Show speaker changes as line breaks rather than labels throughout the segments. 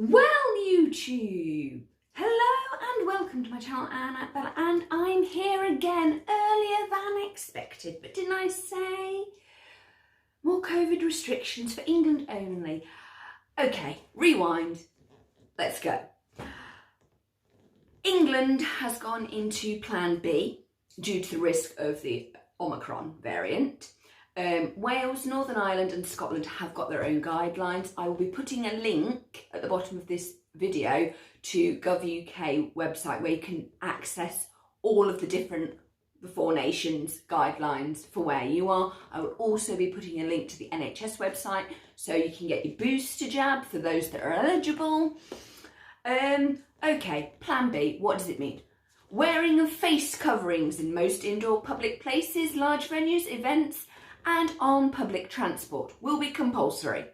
Well, YouTube, hello and welcome to my channel, Anna Bella, and I'm here again earlier than expected. But didn't I say more COVID restrictions for England only? Okay, rewind, let's go. England has gone into Plan B due to the risk of the Omicron variant. Wales, Northern Ireland and Scotland have got their own guidelines. I will be putting a link at the bottom of this video to GovUK website where you can access all of the four nations guidelines for where you are. I will also be putting a link to the NHS website so you can get your booster jab for those that are eligible. Okay, Plan B, what does it mean? Wearing of face coverings in most indoor public places, large venues, events and on public transport will be compulsory.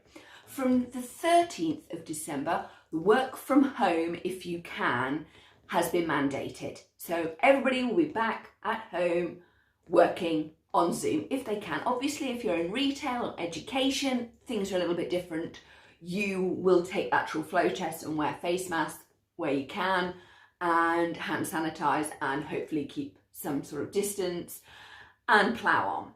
From the 13th of December, the work from home, if you can, has been mandated. So everybody will be back at home working on Zoom if they can. Obviously, if you're in retail or education, things are a little bit different. You will take lateral flow tests and wear face masks where you can and hand sanitize and hopefully keep some sort of distance and plough on.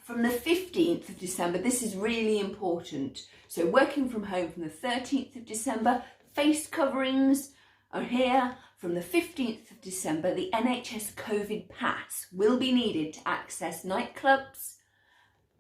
From the 15th of December, this is really important. So working from home from the 13th of December, face coverings are here. From the 15th of December, the NHS COVID Pass will be needed to access nightclubs,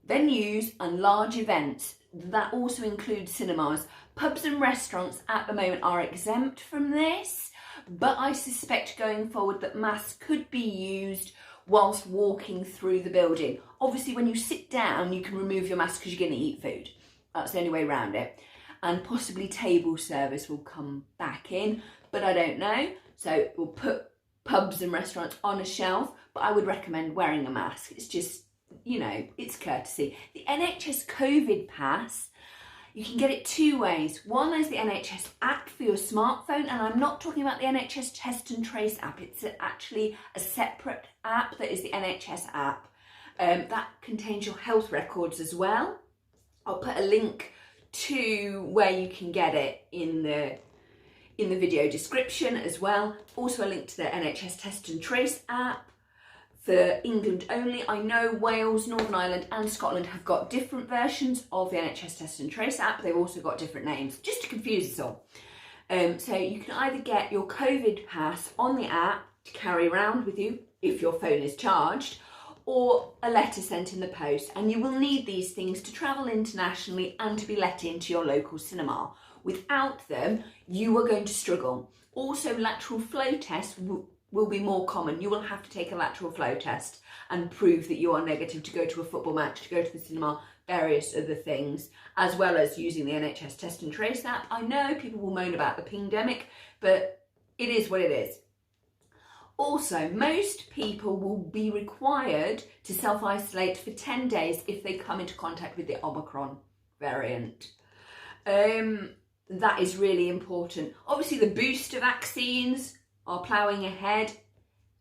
venues and large events. That also includes cinemas. Pubs and restaurants at the moment are exempt from this, but I suspect going forward that masks could be used whilst walking through the building. Obviously, when you sit down, you can remove your mask because you're going to eat food. That's the only way around it. And possibly table service will come back in, but I don't know. So we'll put pubs and restaurants on a shelf, but I would recommend wearing a mask. It's just, you know, it's courtesy. The NHS COVID Pass, you can get it two ways. One is the NHS app for your smartphone, and I'm not talking about the NHS Test and Trace app. It's actually a separate app that is the NHS app. That contains your health records as well. I'll put a link to where you can get it in the video description as well. Also a link to the NHS Test and Trace app. For England only, I know Wales, Northern Ireland and Scotland have got different versions of the NHS Test and Trace app. They've also got different names, just to confuse us all. So you can either get your COVID Pass on the app to carry around with you if your phone is charged, or a letter sent in the post. And you will need these things to travel internationally and to be let into your local cinema. Without them, you are going to struggle. Also, lateral flow tests will be more common. You will have to take a lateral flow test and prove that you are negative to go to a football match, to go to the cinema, various other things, as well as using the NHS Test and Trace app. I know people will moan about the pingdemic, but it is what it is. Also, most people will be required to self-isolate for 10 days if they come into contact with the Omicron variant. That is really important. Obviously, the booster vaccines are ploughing ahead,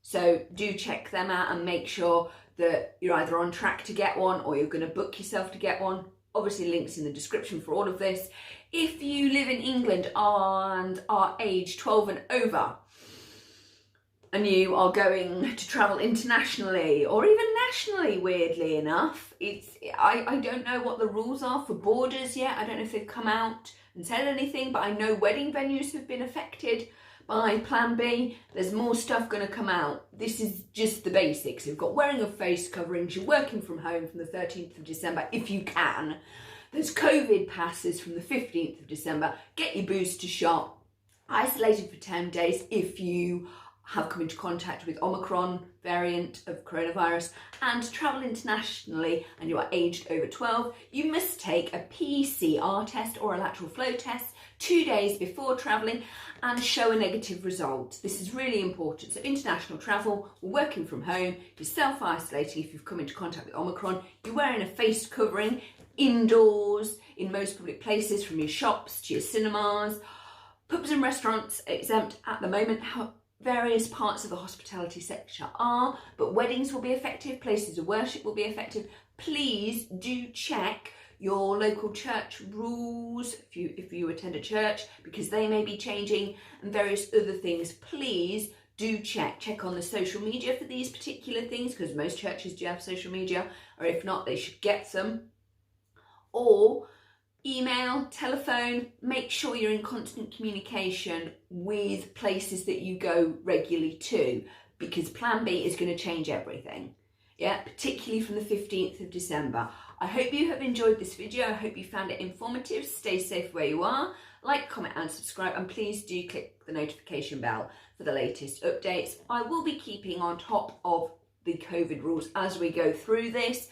so do check them out and make sure that you're either on track to get one or you're going to book yourself to get one. Obviously, links in the description for all of this. If you live in England and are aged 12 and over and you are going to travel internationally or even nationally, weirdly enough, I don't know what the rules are for borders yet. I don't know if they've come out and said anything, but I know wedding venues have been affected by Plan B. There's more stuff going to come out. This is just the basics. You've got wearing of face coverings, you're working from home from the 13th of December if you can. There's COVID passes from the 15th of December. Get your booster shot. Isolated for 10 days if you have come into contact with Omicron variant of coronavirus, and travel internationally and you are aged over 12, you must take a PCR test or a lateral flow test 2 days before travelling and show a negative result. This is really important. So international travel, working from home, you're self-isolating if you've come into contact with Omicron, you're wearing a face covering indoors in most public places, from your shops to your cinemas. Pubs and restaurants exempt at the moment. Various parts of the hospitality sector are, but weddings will be effective, places of worship will be effective. Please do check your local church rules, if you attend a church, because they may be changing, and various other things. Please do check on the social media for these particular things, because most churches do have social media, or if not, they should get some. Or email, telephone, make sure you're in constant communication with places that you go regularly to, because Plan B is going to change everything. Yeah, particularly from the 15th of December. I hope you have enjoyed this video. I hope you found it informative. Stay safe where you are. Like, comment and subscribe, and please do click the notification bell for the latest updates. I will be keeping on top of the COVID rules as we go through this.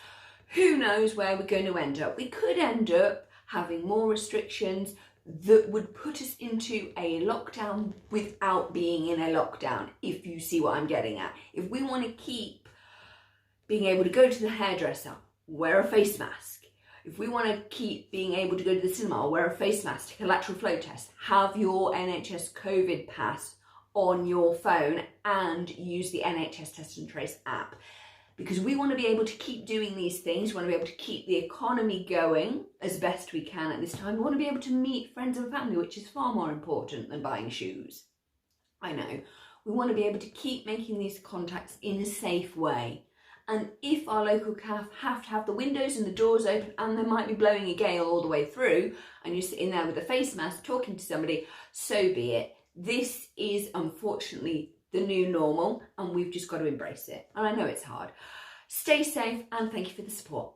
Who knows where we're going to end up? We could end up having more restrictions that would put us into a lockdown without being in a lockdown, if you see what I'm getting at. If we want to keep being able to go to the hairdresser, wear a face mask. If we want to keep being able to go to the cinema, wear a face mask, take a lateral flow test, have your NHS COVID Pass on your phone and use the NHS Test and Trace app. Because we want to be able to keep doing these things. We want to be able to keep the economy going as best we can at this time. We want to be able to meet friends and family, which is far more important than buying shoes. I know. We want to be able to keep making these contacts in a safe way. And if our local cafe have to have the windows and the doors open, and there might be blowing a gale all the way through, and you're sitting there with a face mask talking to somebody, so be it. This is unfortunately the new normal, and we've just got to embrace it. And I know it's hard. Stay safe, and thank you for the support.